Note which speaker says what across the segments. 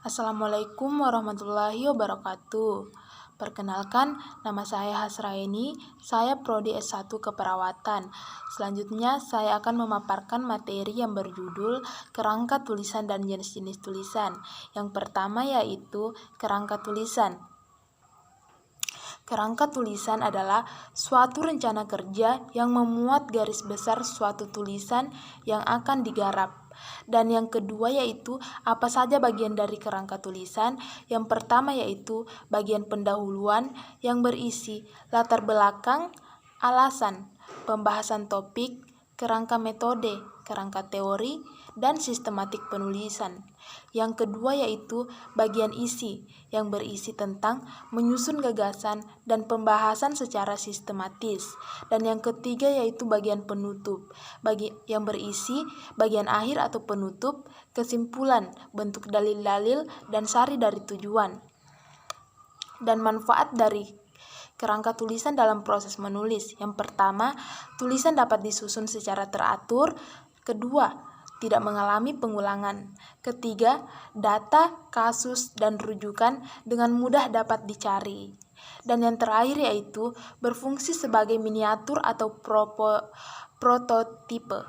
Speaker 1: Assalamualaikum warahmatullahi wabarakatuh. Perkenalkan, nama saya Hasraini, saya Prodi S1 Keperawatan. Selanjutnya, saya akan memaparkan materi yang berjudul kerangka tulisan dan jenis-jenis tulisan. Yang pertama yaitu kerangka tulisan. Kerangka tulisan adalah suatu rencana kerja yang memuat garis besar suatu tulisan yang akan digarap. Dan yang kedua yaitu apa saja bagian dari kerangka tulisan. Yang pertama yaitu bagian pendahuluan yang berisi latar belakang, alasan, pembahasan topik, kerangka metode, kerangka teori, dan sistematik penulisan. Yang kedua yaitu bagian isi yang berisi tentang menyusun gagasan dan pembahasan secara sistematis. Dan yang ketiga yaitu bagian penutup, yang berisi bagian akhir atau penutup, kesimpulan, bentuk dalil-dalil, dan sari dari tujuan. Dan manfaat dari kerangka tulisan dalam proses menulis. Yang pertama, tulisan dapat disusun secara teratur. Kedua, tidak mengalami pengulangan. Ketiga, data, kasus, dan rujukan dengan mudah dapat dicari. Dan yang terakhir yaitu berfungsi sebagai miniatur atau prototipe.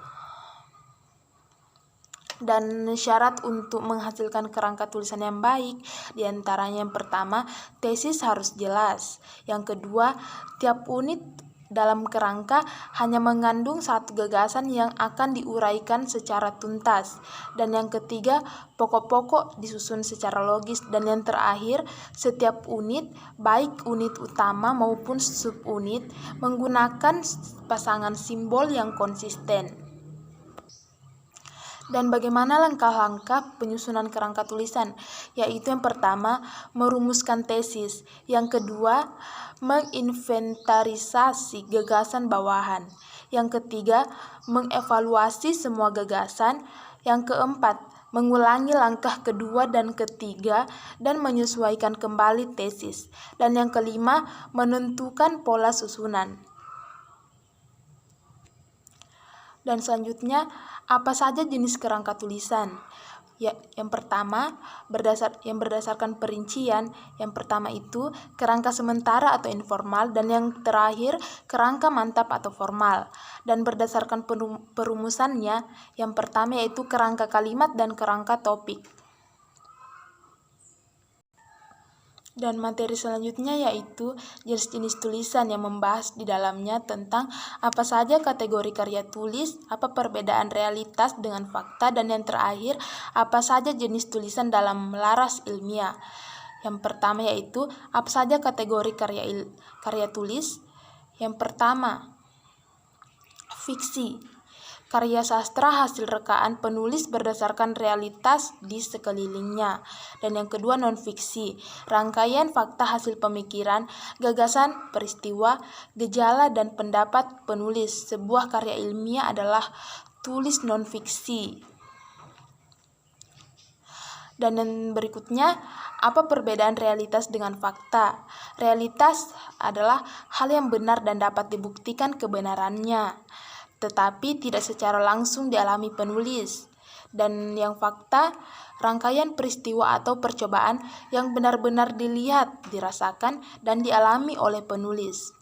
Speaker 1: Dan syarat untuk menghasilkan kerangka tulisan yang baik, diantaranya yang pertama, tesis harus jelas. Yang kedua, tiap unit dalam kerangka hanya mengandung satu gagasan yang akan diuraikan secara tuntas. Dan yang ketiga, pokok-pokok disusun secara logis. Dan yang terakhir, setiap unit, baik unit utama maupun subunit, menggunakan pasangan simbol yang konsisten. Dan bagaimana langkah-langkah penyusunan kerangka tulisan? Yaitu yang pertama, merumuskan tesis. Yang kedua, menginventarisasi gagasan bawahan. Yang ketiga, mengevaluasi semua gagasan. Yang keempat, mengulangi langkah kedua dan ketiga dan menyesuaikan kembali tesis. Dan yang kelima, menentukan pola susunan. Dan selanjutnya, apa saja jenis kerangka tulisan? Yang pertama, berdasarkan perincian. Yang pertama itu kerangka sementara atau informal, dan yang terakhir kerangka mantap atau formal. Dan berdasarkan perumusannya, yang pertama yaitu kerangka kalimat dan kerangka topik. Dan materi selanjutnya yaitu jenis-jenis tulisan yang membahas di dalamnya tentang apa saja kategori karya tulis, apa perbedaan realitas dengan fakta, dan yang terakhir apa saja jenis tulisan dalam laras ilmiah. Yang pertama yaitu apa saja kategori karya tulis. Yang pertama, fiksi. Karya sastra hasil rekaan penulis berdasarkan realitas di sekelilingnya. Dan yang kedua, non-fiksi. Rangkaian fakta hasil pemikiran, gagasan, peristiwa, gejala, dan pendapat penulis. Sebuah karya ilmiah adalah tulis non-fiksi. Dan yang berikutnya, apa perbedaan realitas dengan fakta? Realitas adalah hal yang benar dan dapat dibuktikan kebenarannya, tetapi tidak secara langsung dialami penulis. Dan yang fakta, rangkaian peristiwa atau percobaan yang benar-benar dilihat, dirasakan, dan dialami oleh penulis.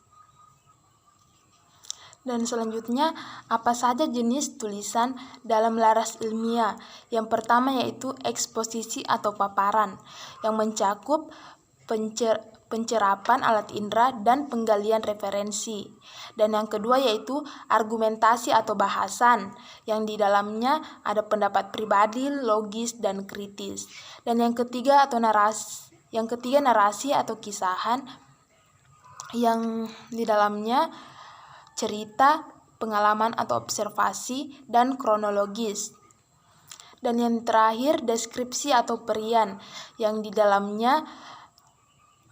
Speaker 1: Dan selanjutnya, apa saja jenis tulisan dalam laras ilmiah? Yang pertama yaitu eksposisi atau paparan, yang mencakup pencerapan alat indera dan penggalian referensi. Dan yang kedua yaitu argumentasi atau bahasan, yang di dalamnya ada pendapat pribadi, logis, dan kritis. Dan yang ketiga narasi atau kisahan, yang di dalamnya cerita, pengalaman atau observasi, dan kronologis. Dan yang terakhir deskripsi atau perian, yang di dalamnya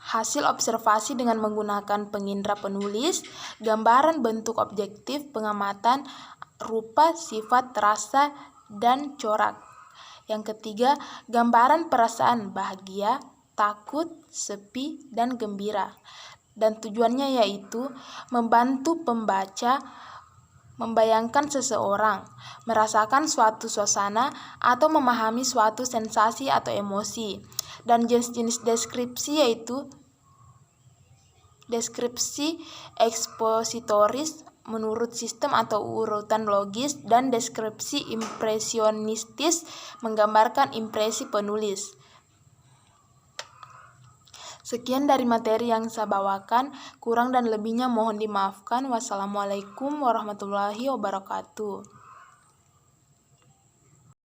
Speaker 1: hasil observasi dengan menggunakan pengindra penulis, gambaran bentuk objektif, pengamatan, rupa, sifat, rasa, dan corak. Yang ketiga, gambaran perasaan bahagia, takut, sepi, dan gembira. Dan tujuannya yaitu membantu pembaca membayangkan seseorang, merasakan suatu suasana, atau memahami suatu sensasi atau emosi. Dan jenis-jenis deskripsi yaitu deskripsi ekspositoris menurut sistem atau urutan logis, dan deskripsi impresionistis menggambarkan impresi penulis. Sekian dari materi yang saya bawakan, kurang dan lebihnya mohon dimaafkan. Wassalamualaikum warahmatullahi wabarakatuh.